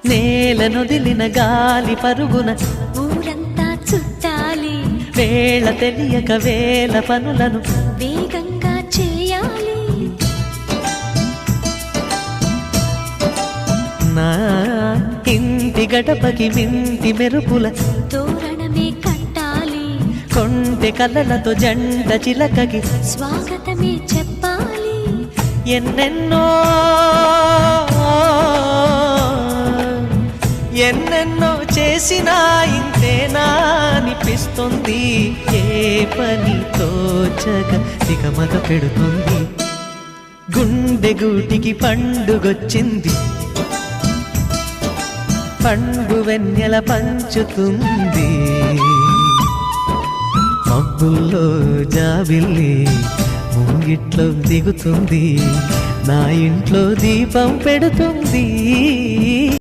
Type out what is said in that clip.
నేలనొదిలిన గాలి పరుగున ఊరంతా చుట్టాలి, వేళ తెలియక వేల పనులను వేగంగా చేయాలి. నా ఇంటి గడపకి మింటి మెరుపుల తోరణమే కట్టాలి, కొంటె కళ్ళలతో జంట చిలకకి స్వాగతమే చెప్పాలి. ఎన్నెన్నో ఎన్నెన్నో చేసినా ఇంతేనా అనిపిస్తుంది. ఏ పని తోచక దిగమగ పెడుతుంది. గుండె గూటికి పండుగొచ్చింది, పండు వెన్నెల పంచుతుంది. మబ్బుల్లో జాబిల్లి ముంగిట్లో దిగుతుంది, నా ఇంట్లో దీపం పెడుతుంది.